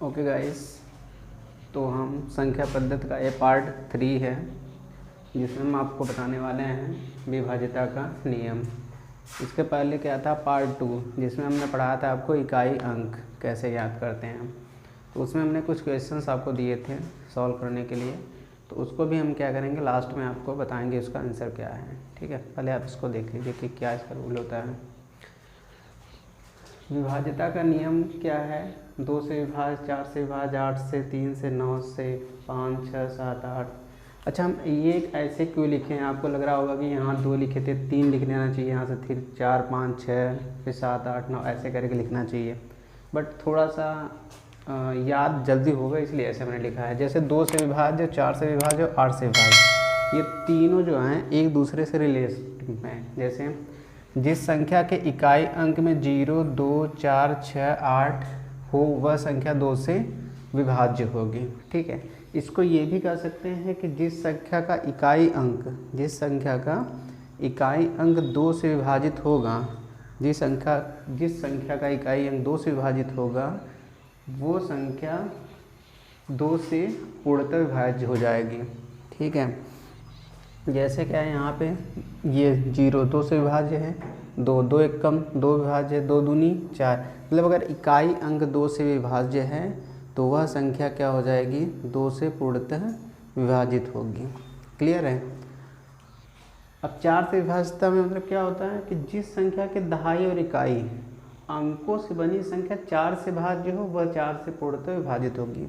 Okay guys, तो हम संख्या पद्धति का ये पार्ट 3 है जिसमें हम आपको बताने वाले हैं विभाज्यता का नियम। इसके पहले क्या था पार्ट 2 जिसमें हमने पढ़ाया था आपको इकाई अंक कैसे याद करते हैं। तो उसमें हमने कुछ क्वेश्चंस आपको दिए थे सॉल्व करने के लिए, तो उसको भी हम क्या करेंगे लास्ट में आपको बताएंगे उसका आंसर क्या है। ठीक है, पहले आप इसको देख लीजिए कि क्या इसका रूल होता है। विभाज्यता का नियम क्या है? 2 से विभाज, 4 से विभाज, 8 से, 3 से, 9 से, 5, 6, 7, 8। अच्छा, हम ये ऐसे क्यों लिखे हैं? आपको लग रहा होगा कि यहाँ 2 लिखे थे, 3 लिख लेना चाहिए, यहाँ से फिर 4, 5, 6, फिर 7, 8, 9 ऐसे करके लिखना चाहिए। बट थोड़ा सा याद जल्दी होगा इसलिए ऐसे मैंने लिखा है। जैसे 2 से विभाज्य, 4 से विभाज्य और 8 से विभाज्य, ये तीनों जो हैं एक दूसरे से रिलेटेड हैं। जैसे जिस संख्या के इकाई अंक में 0, 2, 4, 6, 8 हो वह संख्या 2 से विभाज्य होगी। ठीक है, इसको ये भी कह सकते हैं कि जिस संख्या का इकाई अंक 2 से विभाजित होगा, जिस संख्या का इकाई अंक 2 से विभाजित होगा वो संख्या 2 से पूर्णतः विभाज्य हो जाएगी। ठीक है, जैसे क्या है यहाँ पे ये 0 2 से विभाज्य है, 2 2 एक कम 2 विभाज्य है, 2 दूनी 4। मतलब अगर इकाई अंक 2 से विभाज्य है तो वह संख्या क्या हो जाएगी? 2 से पूर्णतः विभाजित होगी। क्लियर है? अब 4 से विभाज्यता में मतलब क्या होता है कि जिस संख्या के दहाई और इकाई अंकों से बनी संख्या 4 से भाज्य हो वह 4 से पूर्णतः विभाजित होगी।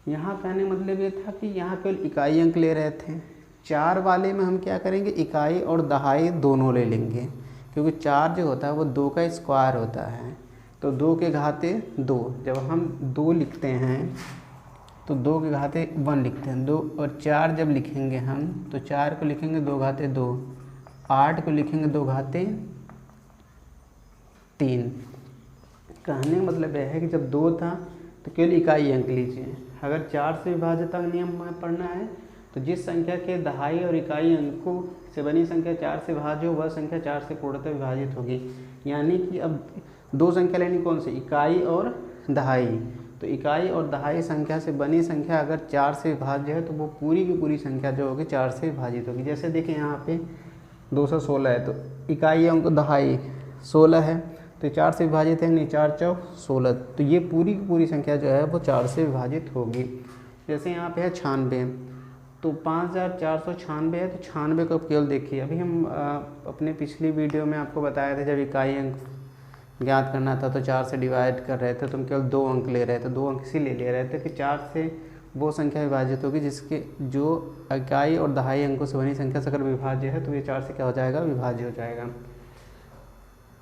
यहाँ कहने मतलब ये था कि यहाँ केवल इकाई अंक ले रहे थे। 4 वाले में हम क्या करेंगे? इकाई और दहाई दोनों ले लेंगे, क्योंकि 4 जो होता है वो 2 का स्क्वायर होता है। तो 2 के घाते 2, जब हम 2 लिखते हैं तो 2 के घाते 1 लिखते हैं। 2 और 4 जब लिखेंगे हम तो 4 को लिखेंगे 2 घाते 2, 8 को लिखेंगे 2 घाते 3। कहने का मतलब यह है कि जब 2 था तो केवल इकाई अंक लीजिए। अगर 4 से विभाज्यता का नियम हमें पढ़ना है तो जिस संख्या के दहाई और इकाई अंकों से बनी संख्या 4 से विभाज्य हो वह संख्या 4 से पूर्णतः विभाजित होगी। यानी कि अब 2 संख्या लेनी, कौन सी? इकाई और दहाई। तो इकाई और दहाई संख्या से बनी संख्या अगर 4 से विभाज्य है तो वो पूरी की पूरी संख्या जो होगी 4 से विभाजित होगी। जैसे देखिए यहाँ पे 216 है तो इकाई अंक दहाई 16 है तो 4 से विभाजित है, नहीं 4 चौक 16, तो ये पूरी की पूरी संख्या जो है वो 4 से विभाजित होगी। जैसे यहाँ पे है 96, तो 5496 है तो 96 को केवल देखिए। अभी हम अपने पिछली वीडियो में आपको बताया था जब इकाई अंक ज्ञात करना था तो 4 से डिवाइड कर रहे थे तो हम केवल 2 अंक ले रहे थे। 2 अंक इसीलिए ले रहे थे कि 4 से वो संख्या विभाजित होगी जिसके जो इकाई और दहाई अंकों से बनी संख्या से अगर विभाज्य है तो ये 4 से क्या हो जाएगा? विभाज्य हो जाएगा।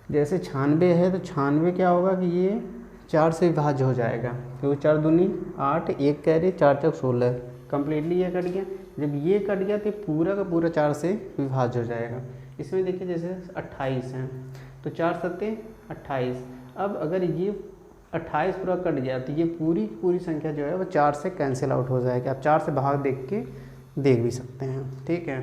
जैसे 96 है तो 96 क्या होगा कि ये 4 से विभाज्य हो जाएगा, क्योंकि 4 दूनी 8, 1 कैरी, 4 चौक 16, कम्प्लीटली ये कट गया। जब ये कट गया तो पूरा का पूरा 4 से विभाज्य हो जाएगा। इसमें देखिए जैसे 28 हैं तो 4 सत्ते 28। अब अगर ये 28 पूरा कट गया तो ये पूरी पूरी संख्या जो है वो 4 से कैंसिल आउट हो जाएगी। आप 4 से भाग देख भी सकते हैं। ठीक है,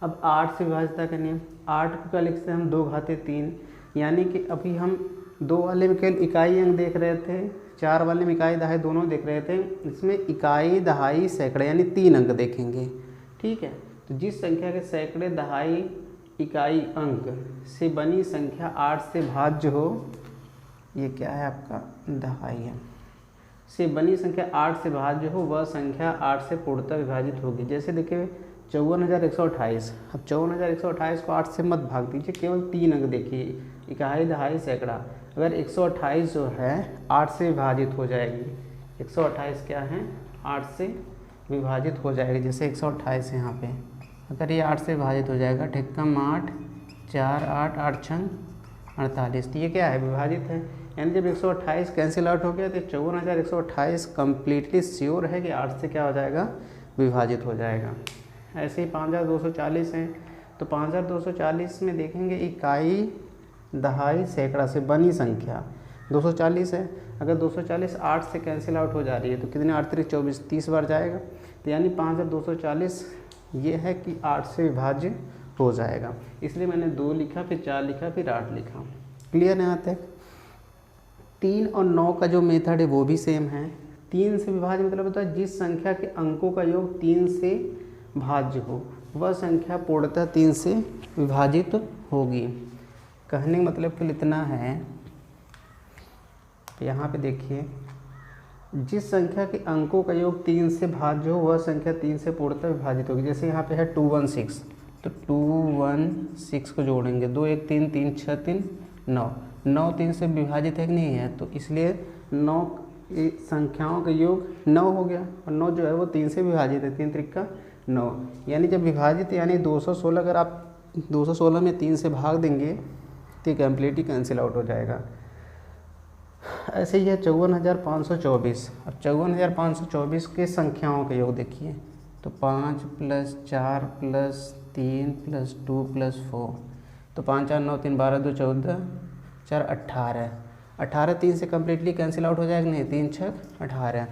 अब 8 से विभाज्यता का नियम, 8 को क्या लिखते हैं हम? 2 घाते 3। यानी कि अभी हम 2 वाले में केवल इकाई अंक देख रहे थे, 4 वाले में इकाई दहाई दोनों देख रहे थे। इसमें इकाई दहाई सैकड़े यानी 3 अंक देखेंगे। ठीक है, तो जिस संख्या के सैकड़े दहाई इकाई अंक से बनी संख्या 8 से भाज्य हो, ये क्या है आपका? दहाई है, से बनी संख्या 8 से भाज्य हो वह संख्या 8 से पूर्णतः विभाजित होगी। जैसे देखिए 54,128। अब 54,128 को 8 से मत भाग दीजिए, केवल 3 अंक देखिए, इकाई दहाई सैकड़ा। अगर 128 जो है 8 से विभाजित हो जाएगी, 128 क्या है? 8 से विभाजित हो जाएगी। जैसे 128 है यहाँ पे, अगर ये 8 से विभाजित हो जाएगा, ठिक्कम 8, 4, 8, 8 छंग 48, तो ये क्या है? विभाजित है। यानी जब 128 कैंसिल आउट हो गया तो 54,128 कम्प्लीटली श्योर है कि 8 से क्या हो जाएगा? विभाजित हो जाएगा। ऐसे ही 5240 हैं तो 5240 में देखेंगे इकाई दहाई सैकड़ा से बनी संख्या 240 है। अगर 240 8 से कैंसिल आउट हो जा रही है तो कितने? 8 3 24, 30 बार जाएगा। तो यानी 5240 ये है कि 8 से विभाज्य हो जाएगा। इसलिए मैंने 2 लिखा, फिर 4 लिखा, फिर 8 लिखा। क्लियर है यहाँ तक? 3 और 9 का जो मेथड है वो भी सेम है। 3 से विभाज्य मतलब होता है जिस संख्या के अंकों का योग 3 से भाज्य हो वह संख्या पूर्णतः 3 से विभाजित होगी। कहने का मतलब केवल इतना है, यहाँ पे देखिए, जिस संख्या के अंकों का योग 3 से भाज्य हो वह संख्या 3 से पूर्णतः विभाजित होगी। जैसे यहाँ पे है 216, तो 216 को जोड़ेंगे, 2 1 3 3 6 3 9, 9 3 से विभाजित है कि नहीं है, तो इसलिए 9 संख्याओं का योग 9 हो गया, और 9 जो है वो 3 से विभाजित है, 3 त्रिक का 9, यानी जब विभाजित यानी 216, अगर आप 216 में 3 से भाग देंगे तो ये कम्प्लीटली कैंसिल आउट हो जाएगा। ऐसे ही है 54,524। अब 54,524 के संख्याओं का योग देखिए, तो 5 + 4 + 3 + 2 + 4, तो 5 4 9 3 12 2 14 4 18, 18 3 से कम्प्लीटली कैंसिल आउट हो जाएगा नहीं, 3 6 18।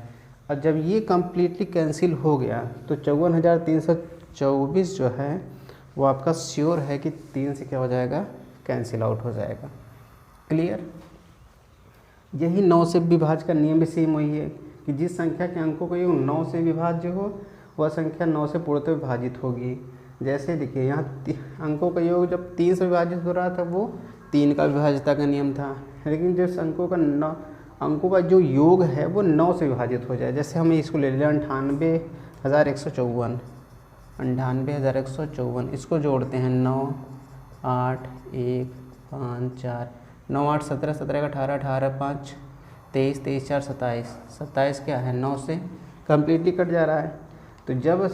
और जब ये कम्प्लीटली कैंसिल हो गया तो 54,324 जो है वो आपका श्योर है कि 3 से क्या हो जाएगा, कैंसिल आउट हो जाएगा। क्लियर। यही 9 से विभाज्य का नियम भी सेम वही है कि जिस संख्या के अंकों का योग 9 से विभाज्य हो वह संख्या 9 से पूर्णतः विभाजित होगी। जैसे देखिए यहाँ अंकों का योग जब 3 से विभाजित हो रहा था वो 3 का विभाज्यता का नियम था, लेकिन जिस अंकों का जो योग है वो 9 से विभाजित हो जाए। जैसे हम इसको ले लें 98,154, 98,154, इसको जोड़ते हैं 9 8 1 5 4, 9 8 17, 17 18, 18 5 23, 23 4 27, 27 क्या है 9 से कम्प्लीटली कट जा रहा है। तो जब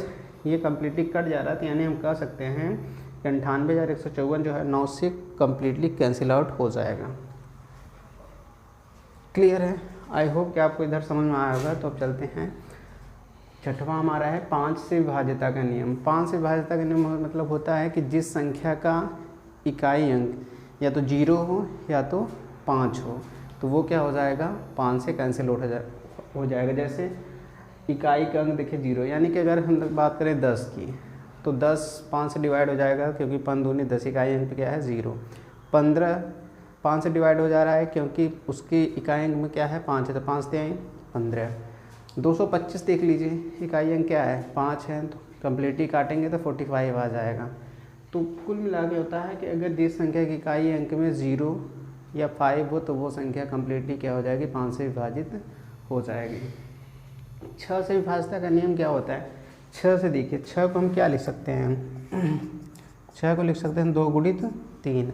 ये कम्प्लीटली कट जा रहा है तो यानी हम कह सकते हैं कि 98,154 जो है 9 से कम्प्लीटली कैंसिल आउट हो जाएगा। क्लियर है। आई होप कि आपको इधर समझ में आया होगा। तो अब चलते हैं, छठवां हमारा है 5 से विभाज्यता का नियम। 5 से विभाज्यता का नियम मतलब होता है कि जिस संख्या का इकाई अंक या तो 0 हो या तो 5 हो तो वो क्या हो जाएगा, 5 से कैंसिल हो जाएगा। जैसे इकाई का अंक देखिए 0, यानी कि अगर हम बात करें 10 की तो 10 5 से डिवाइड हो जाएगा क्योंकि 5 दूनी 10, इकाई अंक पे क्या है 0। 15 5 से डिवाइड हो जा रहा है क्योंकि उसकी इकाई अंक में क्या है 5 है, तो 5 से 15। 225 देख लीजिए, इकाई अंक क्या है 5 है, तो कम्प्लीटली काटेंगे तो 45 आ जाएगा। तो कुल मिला के होता है कि अगर जिस संख्या की इकाई अंक में 0 या 5 हो तो वो संख्या कम्प्लीटली क्या हो जाएगी, 5 से विभाजित हो जाएगी। 6 से विभाज्यता का नियम क्या होता है, 6 से देखिए, 6 को हम क्या लिख सकते हैं, 6 को लिख सकते हैं 2 × 3।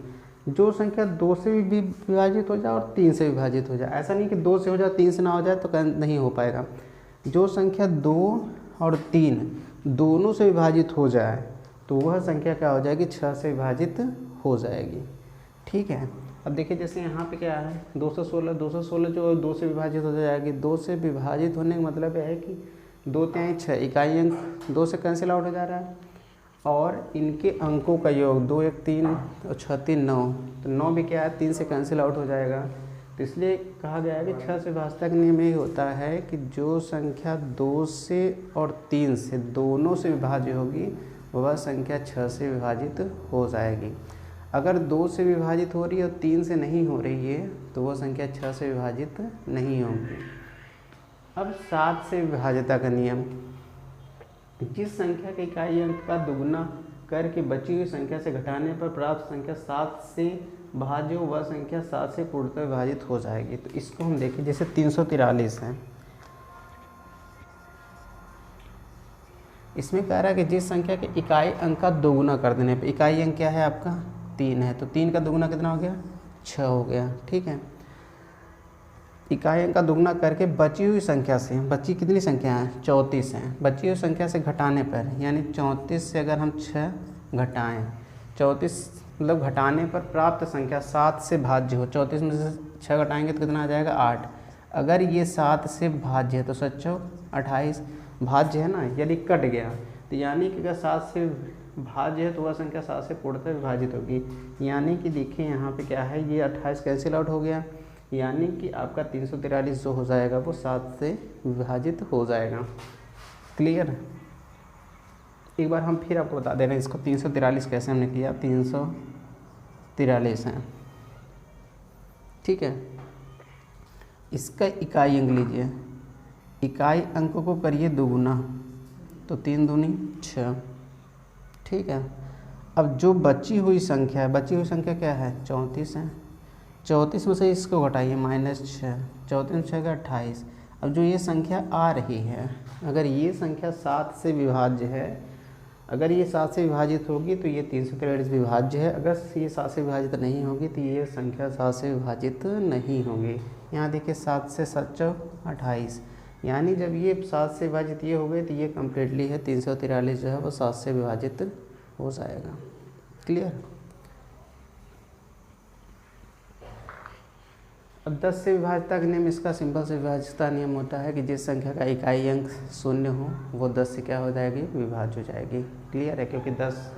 जो संख्या 2 से भी विभाजित हो जाए और 3 से विभाजित हो जाए, ऐसा नहीं कि 2 से हो जाए 3 से ना हो जाए तो नहीं हो पाएगा। जो संख्या 2 और 3 दोनों से विभाजित हो जाए तो वह संख्या क्या हो जाएगी, 6 से विभाजित हो जाएगी। ठीक है। अब देखिए जैसे यहाँ पे क्या है 216 जो 2 से विभाजित हो जाएगी। 2 से विभाजित होने का मतलब है कि 2 3 6, इकाई अंक 2 से कैंसिल आउट हो जा रहा है, और इनके अंकों का योग 2 1 3 और 6 3 9, तो 9 भी क्या है 3 से कैंसिल आउट हो जाएगा। तो इसलिए कहा गया है कि 6 से विभाज्यता का नियम यही होता है कि जो संख्या 2 से और 3 से दोनों से विभाज्य होगी वह संख्या 6 से विभाजित हो जाएगी। अगर 2 से विभाजित हो रही है और 3 से नहीं हो रही है तो वह संख्या 6 से विभाजित नहीं होगी। अब 7 से विभाज्यता का नियम, जिस संख्या के इकाई अंक का दुगुना करके बची हुई संख्या से घटाने पर प्राप्त संख्या 7 से भाज्य हो वह संख्या 7 से पूर्णतः विभाजित हो जाएगी। तो इसको हम देखें, जैसे 343 है, इसमें कह रहा है कि जिस संख्या के इकाई अंक का दोगुना कर देने पर, इकाई अंक क्या है आपका 3 है, तो 3 का दोगुना कितना हो गया 6 हो गया। ठीक है। इकाई अंक का दोगुना करके बची हुई संख्या से, बची कितनी संख्या है 34 है, बची हुई संख्या से घटाने पर, यानी 34 से अगर हम 6 घटाएं, 34 मतलब घटाने पर प्राप्त संख्या 7 से भाज्य हो, 34 में से 6 घटाएंगे तो कितना आ जाएगा 8। अगर ये 7 से भाज्य है तो 7 28 भाज्य है ना, यदि कट गया तो यानी कि अगर 7 से भाज्य है तो वह संख्या 7 से पूर्णतः विभाजित होगी। यानी कि देखिए यहाँ पे क्या है, ये 28 कैंसिल आउट हो गया, यानी कि आपका 343 जो हो जाएगा वो 7 से विभाजित हो जाएगा। क्लियर। एक बार हम फिर आपको बता दे रहे हैं इसको 343 कैसे हमने किया, 343 है। ठीक है। इसका इकाई अंक लीजिए, इकाई अंक को करिए दोगुना, तो 3 दूनी 6, ठीक है। अब जो बची हुई संख्या है, बची हुई संख्या क्या है, 34 है। 34 में से इसको घटाइए -6, 34 में 6 का 28। अब जो ये संख्या आ रही है, अगर ये संख्या 7 से विभाज्य है, अगर ये 7 से विभाजित होगी तो ये 343 विभाज्य है। अगर ये 7 से विभाजित नहीं होगी तो ये संख्या 7 से विभाजित नहीं होगी। यहाँ देखिए 7 से 7 28, यानी जब ये 7 से विभाजित ये हो गए तो ये कम्प्लीटली है 343 जो है वो 7 से विभाजित हो जाएगा। क्लियर। अब 10 से विभाज्यता का नियम, इसका सिंपल से विभाज्यता नियम होता है कि जिस संख्या का इकाई अंक 0 हो वो 10 से क्या हो जाएगी, विभाज्य हो जाएगी। क्लियर है, क्योंकि 10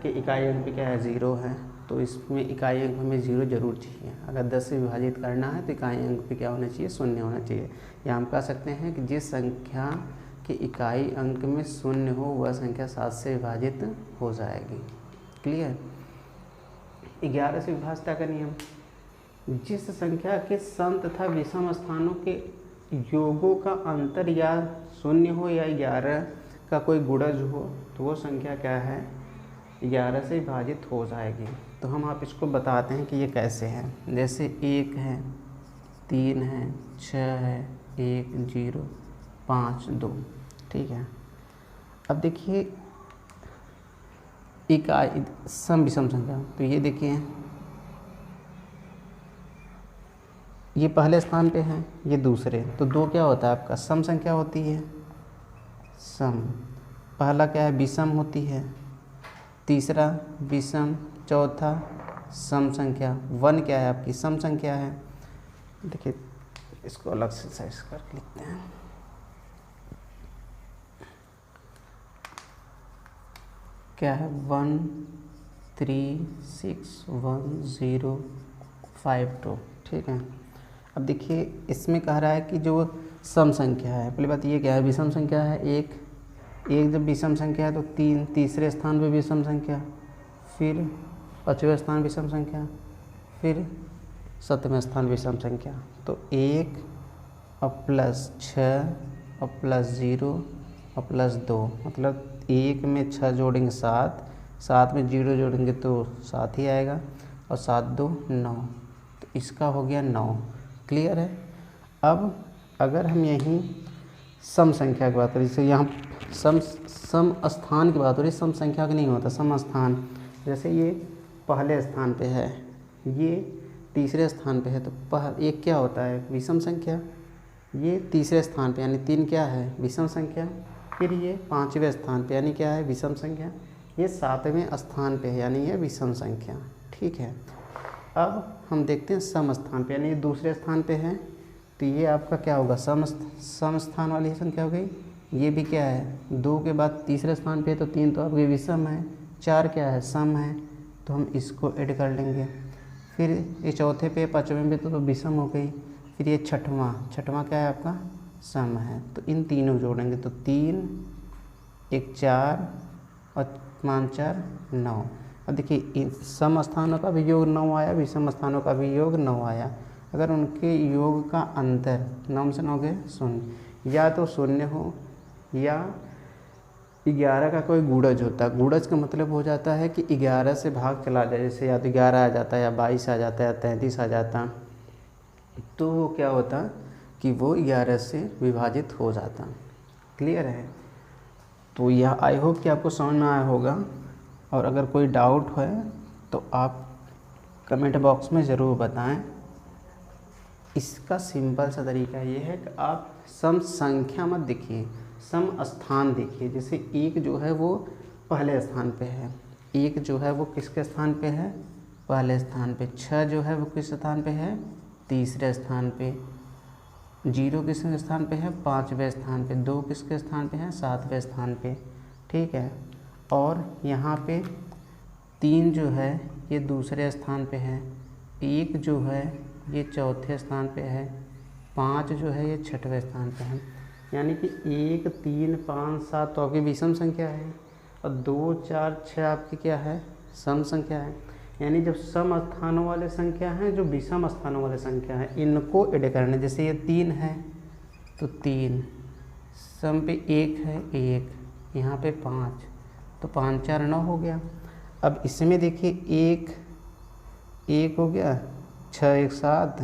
के इकाई अंक भी क्या है, 0 है, तो इसमें इकाई अंक हमें 0 जरूर चाहिए। अगर 10 से विभाजित करना है तो इकाई अंक भी क्या होना चाहिए, 0 होना चाहिए। या हम कह सकते हैं कि जिस संख्या के इकाई अंक में 0 हो वह संख्या 7 से विभाजित हो जाएगी। क्लियर। 11 से विभाज्यता का नियम, जिस संख्या के सम तथा विषम स्थानों के योगों का अंतर या 0 हो या 11 का कोई गुणज हो तो वो संख्या क्या है, 11 से विभाजित हो जाएगी। तो हम आप इसको बताते हैं कि ये कैसे है। जैसे 1 है, 3 है, 6 है, 1 0 5 2, ठीक है। अब देखिए इकाई सम विषम संख्या, तो ये देखिए ये पहले स्थान पे है, ये दूसरे, तो 2 क्या होता है आपका, सम संख्या होती है, सम। पहला क्या है, विषम होती है, तीसरा विषम, चौथा सम संख्या। 1 क्या है आपकी, सम संख्या है। देखिए इसको अलग से साइज करके लिखते हैं। क्या है, 1 3 6 1 0 5 2, ठीक है। अब देखिए इसमें कह रहा है कि जो सम संख्या है, पहली बात ये क्या है, विषम संख्या है। एक जब विषम संख्या है तो 3 तीसरे स्थान पे विषम संख्या, फिर 5वें स्थान विषम संख्या, फिर 7वें स्थान विषम संख्या। तो 1 और +6 और +0 और +2, मतलब 1 में 6 जोड़ेंगे 7, 7 में 0 जोड़ेंगे तो 7 ही आएगा, और 7 2 9, तो इसका हो गया 9। क्लियर है। अब अगर हम यहीं सम संख्या की बात करें, जैसे यहाँ सम स्थान की बात हो रही, सम संख्या की नहीं होता, सम स्थान। जैसे ये पहले स्थान पे है, ये तीसरे स्थान पे है, तो एक क्या होता है, विषम संख्या। ये तीसरे स्थान पे यानी 3 क्या है, विषम संख्या। फिर ये 5वें स्थान पे यानी क्या है, विषम संख्या। ये 7वें स्थान पे है यानी ये विषम संख्या, ठीक है। अब हम देखते हैं सम स्थान पे, यानी ये दूसरे स्थान पे है, तो ये आपका क्या होगा, सम स्थान वाली संख्या हो गई। ये भी क्या है, 2 के बाद तीसरे स्थान पे है, तो 3 तो आपके विषम है, 4 क्या है, सम है, तो हम इसको ऐड कर लेंगे। फिर ये चौथे पे 5वें पे तो विषम हो गई। फिर ये छठवां क्या है आपका, सम है, तो इन तीनों जोड़ेंगे तो 3 1 4 और 5 4 9। अब देखिए सम स्थानों का भी योग 9 आया, विषम स्थानों का भी योग 9 आया। अगर उनके योग का अंतर 9 से 9 गए 0, या तो 0 हो या 11 का कोई गुणज होता है। गुणज का मतलब हो जाता है कि 11 से भाग चला जाए, जैसे या तो 11 आ जाता है, या 22 आ जाता है, या 33 आ जाता, तो वो क्या होता कि वो 11 से विभाजित हो जाता। क्लियर है। तो यह आई होप कि आपको समझ में आया होगा, और अगर कोई डाउट है तो आप कमेंट बॉक्स में ज़रूर बताएं। इसका सिंपल सा तरीका ये है कि आप सम संख्या मत देखिए, सम स्थान देखिए। जैसे 1 जो है वो पहले स्थान पे है, 1 जो है वो किसके स्थान पे है, पहले स्थान पे। 6 जो है वो किस स्थान पे है, तीसरे स्थान पे। 0 किसके स्थान पे है, 5वें स्थान पे। 2 किसके स्थान पे है, 7वें स्थान पे, ठीक है। और यहाँ पे 3 जो है ये दूसरे स्थान पे है, 1 जो है ये चौथे स्थान पे है, 5 जो है ये 6वें स्थान पे है। यानी कि 1 3 5 7 तो आपकी विषम संख्या है, और 2 4 6 आपकी क्या है, सम संख्या है। यानी जब सम स्थानों वाले संख्या हैं, जो विषम स्थानों वाले संख्या हैं, इनको ऐड करना। जैसे ये 3 है तो 3, सम पे 1 है 1, यहाँ पे 5, तो 5 4 9 हो गया। अब इसमें देखिए 1 हो गया, 6 1 7,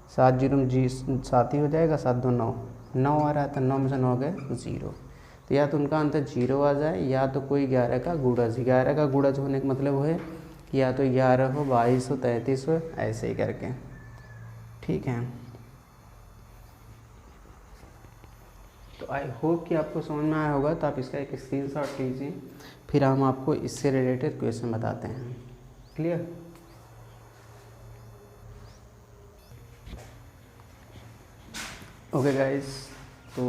7 0 जी 7 ही हो जाएगा, 7 2 9, 9 आ रहा है, तो 9 में से 9 गए 0। तो या तो उनका आंसर 0 आ जाए, या तो कोई 11 का गुणज। 11 का गुणज होने का मतलब है कि या तो 11 हो, 22 हो, 33 हो, ऐसे ही करके। ठीक है, तो आई होप कि आपको समझ में आया होगा। तो आप इसका एक स्क्रीनशॉट लीजिए, फिर हम आपको इससे रिलेटेड क्वेश्चन बताते हैं। क्लियर? ओके गाइस, तो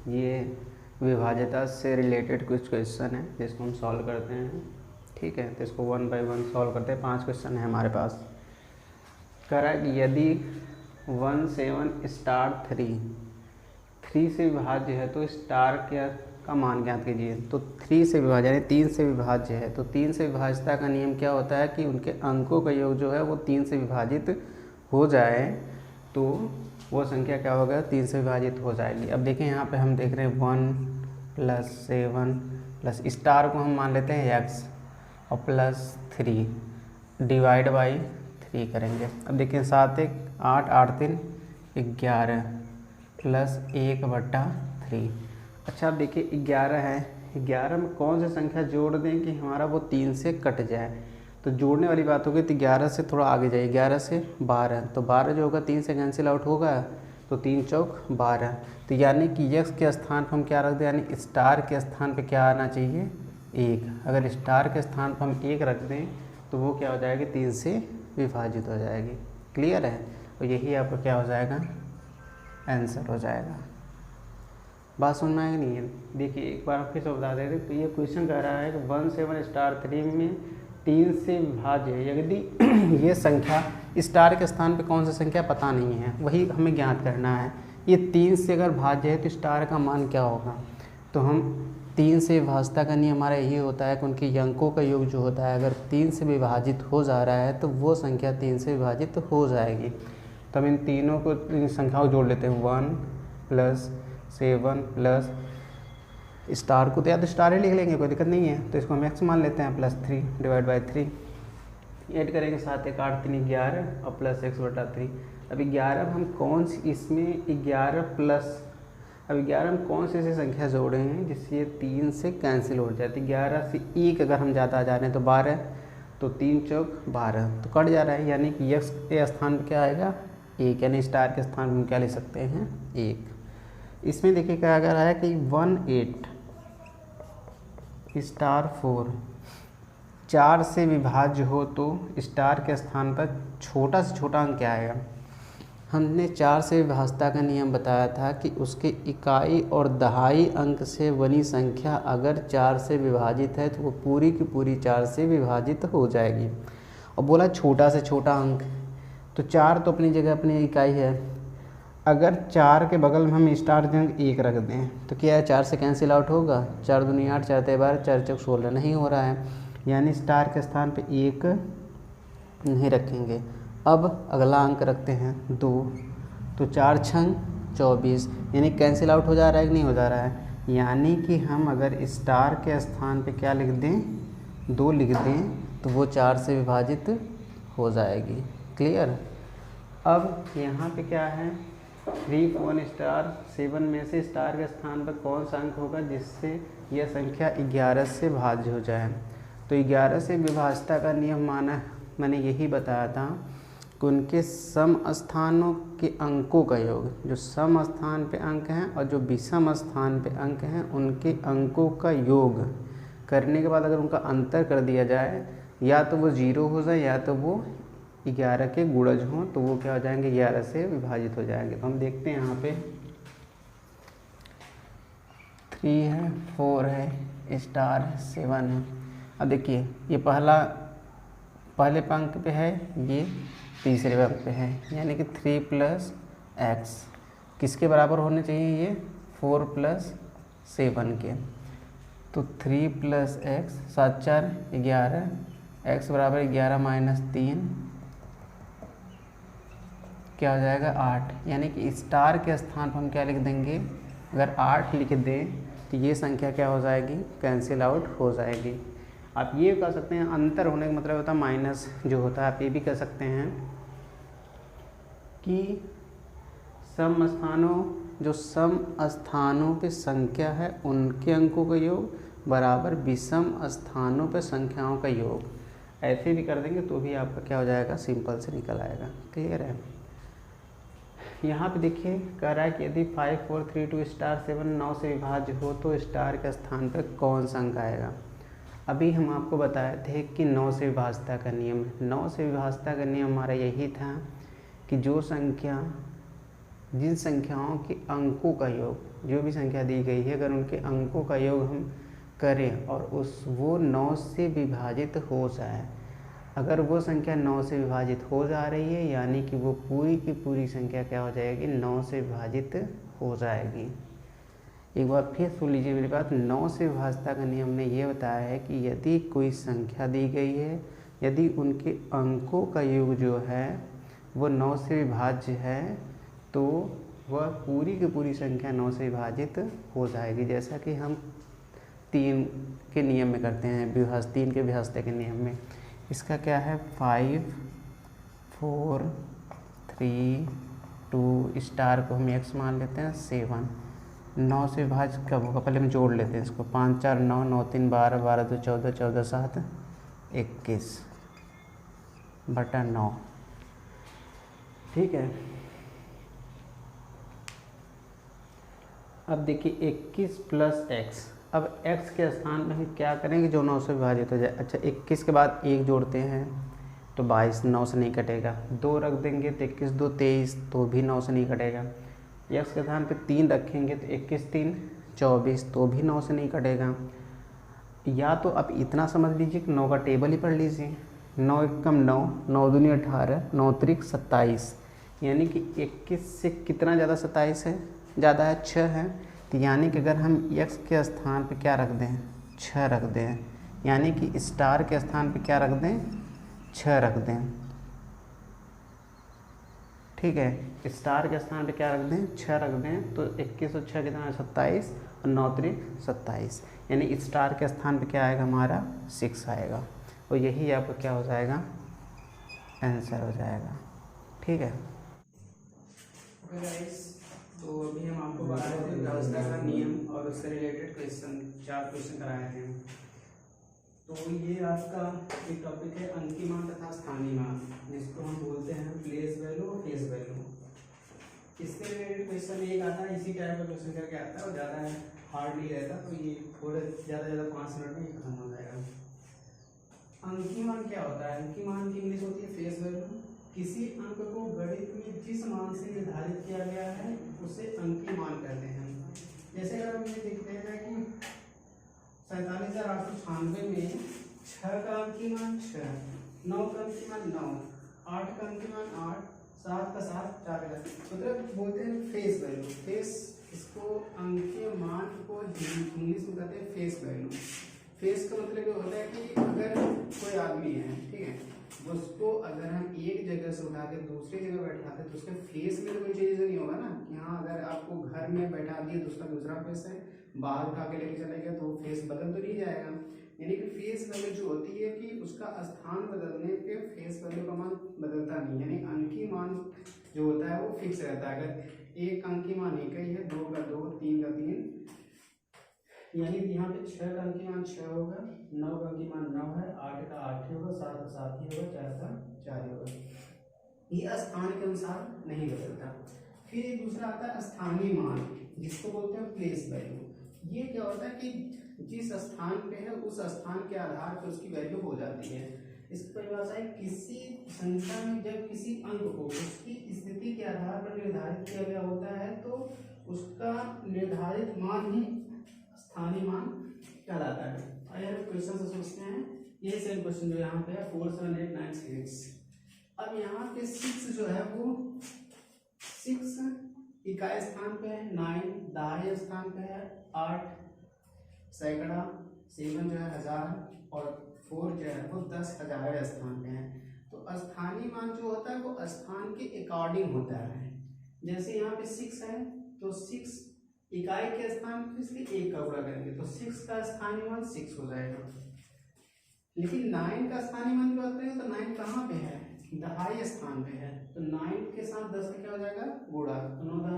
ये विभाज्यता से रिलेटेड कुछ क्वेश्चन है जिसको हम सॉल्व करते हैं। ठीक है, तो इसको 1 बाय 1 सॉल्व करते हैं। 5 क्वेश्चन है हमारे पास। कह रहा है कि यदि 1 7 स्टार 3 से विभाज्य है तो स्टार का मान ज्ञात कीजिए। तो 3 से विभाज्य यानी 3 से विभाज्य है, तो 3 से विभाज्यता का नियम क्या होता है कि उनके अंकों का योग जो है वो 3 से विभाजित हो जाए तो वो संख्या क्या होगा, 3 से विभाजित हो जाएगी। अब देखें यहाँ पे हम देख रहे हैं 1 + 7 प्लस स्टार को हम मान लेते हैं x और +3 डिवाइड बाई 3 करेंगे। अब देखें 7 1 8 8 3 11 प्लस 1/3। अच्छा, अब देखिए 11 है, 11 में कौन सी संख्या जोड़ दें कि हमारा वो 3 से कट जाए। तो जोड़ने वाली बात होगी तो 11 से थोड़ा आगे जाइए, 11 से 12, तो 12 जो होगा 3 से कैंसिल आउट होगा, तो 3 चौक 12। तो यानी कि x के स्थान पर हम क्या रख दें, यानी स्टार के स्थान पे क्या आना चाहिए, 1। अगर स्टार के स्थान पर हम 1 रख दें तो वो क्या हो जाएगी, 3 से विभाजित हो जाएगी। क्लियर है? और यही आपका क्या हो जाएगा, आंसर हो जाएगा। बात समझ में आएगी नहीं है? देखिए एक बार फिर से बता दे रहे, तो ये क्वेश्चन कह रहा है कि 1 7 स्टार 3 में 3 से विभाज्य है। यदि ये संख्या स्टार के स्थान पे कौन सी संख्या पता नहीं है, वही हमें ज्ञात करना है। ये 3 से अगर भाज्य है तो स्टार का मान क्या होगा। तो हम 3 से विभाज्यता का नियम हमारा यही होता है कि उनके अंकों का योग जो होता है अगर 3 से विभाजित हो जा रहा है तो वो संख्या 3 से विभाजित हो जाएगी। तो हम इन तीनों को, इन संख्याओं को जोड़ लेते हैं। 1 + 7 प्लस स्टार को तो या तो स्टार ही लिख लेंगे, कोई दिक्कत नहीं है। तो इसको हम x मान लेते हैं, +3 डिवाइड बाई 3 ऐड करेंगे। 7 1 8 3 11 और प्लस x/3। अब 11 हम कौन सी, इसमें 11 प्लस, अब 11 हम कौन सी ऐसी संख्या जोड़े हैं जिससे ये 3 से कैंसिल हो जाती है। 11 से 1 अगर हम ज़्यादा आ जा रहे हैं तो 12, तो 3 चौक 12, तो कट जा रहा है। यानी कि x के स्थान पर क्या आएगा, 1, यानी स्टार के स्थान पर हम क्या ले सकते हैं, 1। इसमें देखिए क्या आ रहा है कि 1 8 स्टार 4 4 से विभाज्य हो तो स्टार के स्थान पर छोटा से छोटा अंक क्या आएगा। हमने 4 से विभाज्यता का नियम बताया था कि उसके इकाई और दहाई अंक से बनी संख्या अगर 4 से विभाजित है तो वो पूरी की पूरी 4 से विभाजित हो जाएगी। और बोला छोटा से छोटा अंक, तो 4 तो अपनी जगह अपनी इकाई है। अगर 4 के बगल में हम स्टार अंक 1 रख दें तो क्या है, 4 से कैंसिल आउट होगा, 4 दूनी 8 4 3 12 4 चौक 16, नहीं हो रहा है। यानी स्टार के स्थान पे 1 नहीं रखेंगे। अब अगला अंक रखते हैं 2, तो 4 छंग 24, यानी कैंसिल आउट हो जा रहा है कि नहीं हो जा रहा है। यानी कि हम अगर स्टार के स्थान पे क्या लिख दें, 2 लिख दें तो वो 4 से विभाजित हो जाएगी। क्लियर? अब यहाँ पे क्या है, 3 1 स्टार 7 में से स्टार के स्थान पर कौन सा अंक होगा जिससे यह संख्या 11 से भाज्य हो जाए। तो 11 से विभाज्यता का नियम मैंने यही बताया था कि उनके सम स्थानों के अंकों का योग, जो सम स्थान पे अंक हैं और जो विषम स्थान पे अंक हैं उनके अंकों का योग करने के बाद अगर उनका अंतर कर दिया जाए, या तो वो 0 हो जाए या तो वो 11 के गुणज हों, तो वो क्या हो जाएंगे, 11 से विभाजित हो जाएंगे। तो हम देखते हैं यहाँ पे 3 है, 4 है, स्टार 7 है। अब देखिए ये पहले पंक्ति पे है, ये तीसरे पंक्ति पे है, यानी कि 3 + x किसके बराबर होने चाहिए, ये 4 + 7 के। तो 3 + x 7 4 11 x बराबर 11 माइनस 3 क्या हो जाएगा 8, यानी कि स्टार के स्थान पर हम क्या लिख देंगे, अगर 8 लिख दें तो ये संख्या क्या हो जाएगी, कैंसिल आउट हो जाएगी। आप ये कह सकते हैं अंतर होने का मतलब होता है माइनस जो होता है, आप ये भी कह सकते हैं कि सम स्थानों पे संख्या है उनके अंकों का योग बराबर विषम स्थानों पे संख्याओं का योग। ऐसे भी कर देंगे तो भी आपका क्या हो जाएगा, सिंपल से निकल आएगा। क्लियर है। यहाँ पे देखिए कह रहा है कि यदि 5 4 3 2 स्टार 7 9 से विभाज्य हो तो स्टार के स्थान पर कौन सा अंक आएगा। अभी हम आपको बताए थे कि 9 से विभाज्यता का नियम, 9 से विभाज्यता का नियम हमारा यही था कि जिन संख्याओं के अंकों का योग, जो भी संख्या दी गई है अगर उनके अंकों का योग हम करें और वो 9 से विभाजित हो जाए, अगर वो संख्या 9 से विभाजित हो जा रही है यानी कि वो पूरी की पूरी संख्या क्या हो जाएगी, 9 से विभाजित हो जाएगी। एक बार फिर सुन लीजिए मेरी बात, 9 से विभाज्यता का नियम ने ये बताया है कि यदि कोई संख्या दी गई है, यदि उनके अंकों का योग जो है वो 9 से विभाज्य है तो वह पूरी की पूरी संख्या 9 से विभाजित हो जाएगी, जैसा कि हम 3 के नियम में करते हैं, 3 के विभाज्यता के नियम में। इसका क्या है 5 4 3 2 स्टार को हम x मान लेते हैं 7, 9 से विभाज्य कब होगा, पहले हम जोड़ लेते हैं इसको, 5 4 9 9 3 12 12 2 14 14 7 21 बटा 9। ठीक है। अब देखिए 21 प्लस x, अब x के स्थान में हम क्या करेंगे, जो 9 से विभाजित हो जाए। अच्छा 21 के बाद 1 जोड़ते हैं तो 22, 9 से नहीं कटेगा, 2 रख देंगे तो 21 2 23, तो भी 9 से नहीं कटेगा। x के स्थान पे 3 रखेंगे तो 21 3 24, तो भी 9 से नहीं कटेगा। या तो आप इतना समझ लीजिए कि 9 का टेबल ही पढ़ लीजिए, 9 1 कम 9, 9 दूनी 18, 9 त्रिक 27, यानी कि 21 से कितना ज़्यादा 27 है, ज़्यादा है 6 है। तो यानी कि अगर हम x के स्थान पे क्या रख दें, 6 रख दें, यानी कि स्टार के स्थान पे क्या रख दें, 6 रख दें। ठीक है, स्टार के स्थान पे क्या रख दें, 6 रख दें, तो 21 और 6 कितना है 27 और 9 त्रिक 27, यानी स्टार के स्थान पे क्या आएगा हमारा 6 आएगा, और यही आपका क्या हो जाएगा, आंसर हो जाएगा। ठीक है। तो अभी हम आपको बता रहे थे व्यवस्था का नियम और उससे रिलेटेड क्वेश्चन, 4 क्वेश्चन कराए थे। तो ये आपका एक टॉपिक है अंकीय मान तथा स्थानीय मान, जिसको हम बोलते हैं प्लेस वैल्यू और फेस वैल्यू। इससे रिलेटेड क्वेश्चन एक आता है, इसी टाइप का क्वेश्चन करके आता है और ज़्यादा हार्ड नहीं रहता, तो ये थोड़े ज़्यादा 5 मिनट में खत्म हो जाएगा। अंकीय मान क्या होता है, अंकीय मान की इंग्लिश होती है फेस वैल्यू। किसी अंक को गणित में जिस मान से निर्धारित किया गया है उसे अंकीय मान कहते हैं। जैसे अगर हम ये देखते हैं कि 47,896 में 6 का अंकीय मान 6, 9 का अंकीय मान 9, 8 का अंकीय मान 8, 7 का 7, 4 का 4, मतलब बोलते हैं फेस वैल्यू। फेस, इसको अंकीय मान को इंग्लिश में कहते हैं फेस वैल्यू। फेस का मतलब ये होता है कि अगर कोई आदमी है, ठीक है, उसको अगर हम एक जगह से उठा के दूसरी जगह बैठाते तो उसके फेस में तो कोई चेंज नहीं होगा ना, कि हाँ अगर आपको घर में बैठा दिए तो उसका दूसरा फेस है, बाहर उठा के लेके चले गए तो फेस बदल तो नहीं जाएगा। यानी कि फेस वैल्यू जो होती है कि उसका स्थान बदलने पे फेस वैल्यू का मान बदलता नहीं, यानी अंकीय मान जो होता है वो फिक्स रहता है। अगर एक अंकीय मान एक ही है, 2 का 2, 3 का 3, यानी कि यहाँ पे 6 का अंकीय मान 6 होगा, 9 का अंकीय मान 9 है, 8 का 8 ही होगा, 7 का 7 ही होगा, 4 का 4 ही होगा। ये स्थान के अनुसार नहीं बदलता। फिर एक दूसरा आता है स्थानीय मान, जिसको बोलते हैं प्लेस वैल्यू। ये क्या होता है कि जिस स्थान पे है उस स्थान के आधार पर उसकी वैल्यू हो जाती है। इसकी परिभाषा है किसी संख्या में जब किसी अंक को उसकी स्थिति के आधार पर निर्धारित किया गया होता है तो उसका निर्धारित मान ही स्थानीय मान कहलाता है। आइए क्वेश्चन से सोचते हैं। ये सेम क्वेश्चन जो यहाँ पे है 4 7 8 9 6। अब यहाँ पे 6 जो है वो 6 इकाई स्थान पे है, 9 दहाई स्थान पे है, 8 सैकड़ा, 7 जो है 1000 और 4 जो है वो 10,000वें स्थान पे है। तो स्थानीय मान जो होता है वो स्थान के अकॉर्डिंग होता है। जैसे यहाँ पे 6 है तो 6 इकाई के स्थान पे इसलिए 1 का गुणा करेंगे तो 6 का स्थानीय मान 6 हो जाएगा। लेकिन 9 का स्थानीय मान की बात करें तो 9 कहाँ पे है, दहाई स्थान पे है। तो 9 के साथ 10 का क्या हो जाएगा गुणा, तो 9 10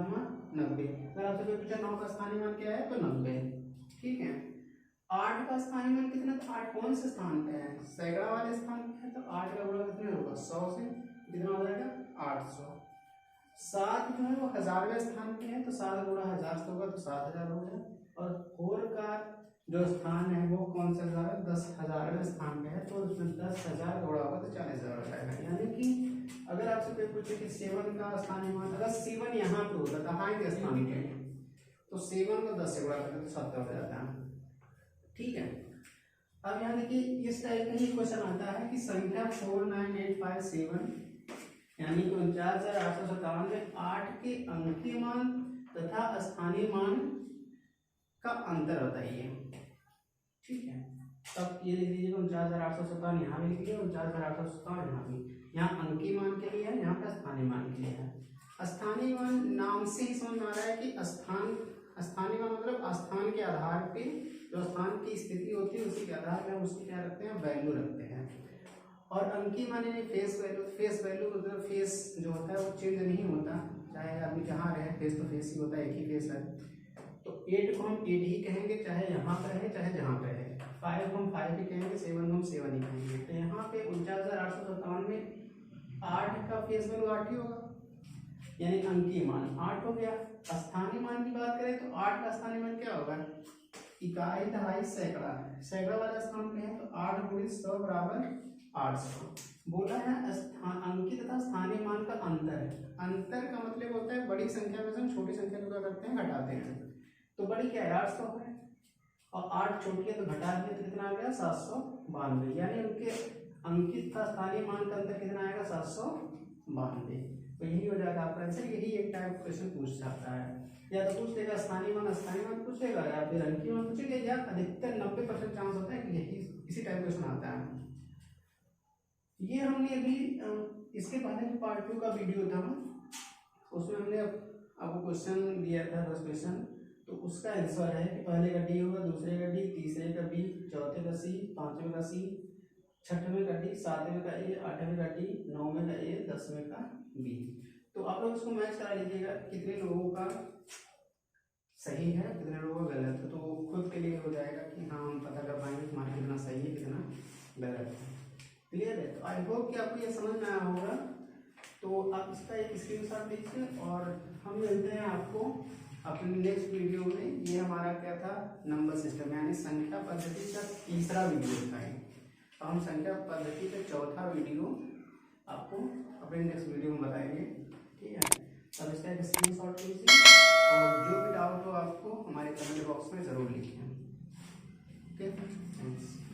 90। अगर आपसे कोई पूछा 9 का स्थानीय मान क्या है तो 90। ठीक है। 8 का स्थानीय मान कितना, तो 8 कौन से स्थान पे है, सैकड़ा वाले स्थान पे है। तो 8 का गुणा कितना होगा 100 से, कितना हो जाएगा 800। 7 जो है वो 1000वें स्थान पे है तो 7 गुणा 1000 से होगा तो 7000 हो गया। और 4 का जो स्थान है वो कौन सा है, 10,000वें स्थान पे है तो उसमें 10,000 गुणा होगा तो 40,000 हो जाएगा। यानी कि अगर आपसे कोई पूछे कि 7 का स्थानीय मान, अगर 7 यहाँ पे होता दहाई के स्थान पे तो 7 को 10 से गुणा करते तो 70 हो जाता है। ठीक है। अब यहाँ देखिए इस टाइप का ही क्वेश्चन आता है कि संख्या 49857 यानी 49,857 में 8 के अंकीय मान तथा स्थानीय मान का अंतर बताइए। ठीक है। तब ये लिख लीजिए 49,857 यहाँ भी लिख लीजिए, 49,857 यहाँ भी। यहाँ अंकीय मान के लिए है, यहाँ पे स्थानीय मान के लिए है। स्थानीय मान नाम से ही समझ में आ रहा है कि स्थानीय मान मतलब स्थान के आधार पे जो स्थान की स्थिति होती है उसी के आधार पे हम उसकी क्या रखते हैं, वैल्यू रखते हैं। और अंकीय मान यानी फेस वैल्यू मतलब फेस जो होता है वो चेंज नहीं होता, चाहे आदमी जहाँ रहे फेस तो फेस ही होता है, एक ही फेस है। तो 8 को हम 8 ही कहेंगे चाहे यहाँ पर रहे चाहे जहाँ पर रहे। 5 को हम 5 ही कहेंगे, 7 को हम 7 ही कहेंगे। तो यहाँ पे 49,857 में 8 का फेस वैल्यू 8 ही होगा, यानी अंकीय मान 8 हो गया। स्थानीय मान की बात करें तो 8 का स्थानीय मान क्या होगा, इकाई दहाई सैकड़ा, सैकड़ा वाला स्थान पे है तो 8 गुणित 100 बराबर 800। बोला है अंकित तथा स्थानीय मान का अंतर। अंतर का मतलब होता है बड़ी संख्या में से हम छोटी संख्या को क्या करते हैं, घटाते हैं। तो बड़ी क्या है 800 है और 8 छोटी है तो घटा दिए तो कितना आ गया 792। यानी उनके अंकित तथा स्थानीय मान का अंतर कितना आएगा 792। तो यही हो जाएगा आपका आंसर। यही एक टाइप क्वेश्चन पूछ सकता है, या तो पूछ लेगा स्थानीय मान पूछेगा, या फिर अंकीय मान पूछेगा, या अधिकतर 90% चांस होता है कि यही इसी टाइप क्वेश्चन आता है। ये हमने अभी इसके पहले जो पार्ट 2 का वीडियो था उसमें हमने आपको क्वेश्चन दिया था 10 क्वेश्चन, तो उसका आंसर है कि पहले का डी होगा, दूसरे का डी, तीसरे का बी, चौथे का सी, पांचवें का सी, छठवें का डी, सातवें का ए, आठवें का डी, नौवें का ए, 10वें का बी। तो आप लोग उसको मैच करा लीजिएगा कितने लोगों का सही है कितने लोगों का गलत है, तो खुद के लिए हो जाएगा कि हाँ हम पता कर पाएंगे तुम्हारा कितना सही है कितना गलत है। क्लियर है। तो आई होप कि आपको ये समझ में आया होगा। तो आप इसका एक स्क्रीनशॉट लीजिए और हम मिलते हैं आपको अपने नेक्स्ट वीडियो में। ये हमारा क्या था, नंबर सिस्टम यानी संख्या पद्धति का तीसरा वीडियो था। तो हम संख्या पद्धति का चौथा वीडियो आपको अपने नेक्स्ट वीडियो में बताएंगे। ठीक है। तब इसका एक स्क्रीनशॉट लीजिए और जो भी डाउट हो आपको हमारे कमेंट बॉक्स में ज़रूर लिखिए। Okay, thanks.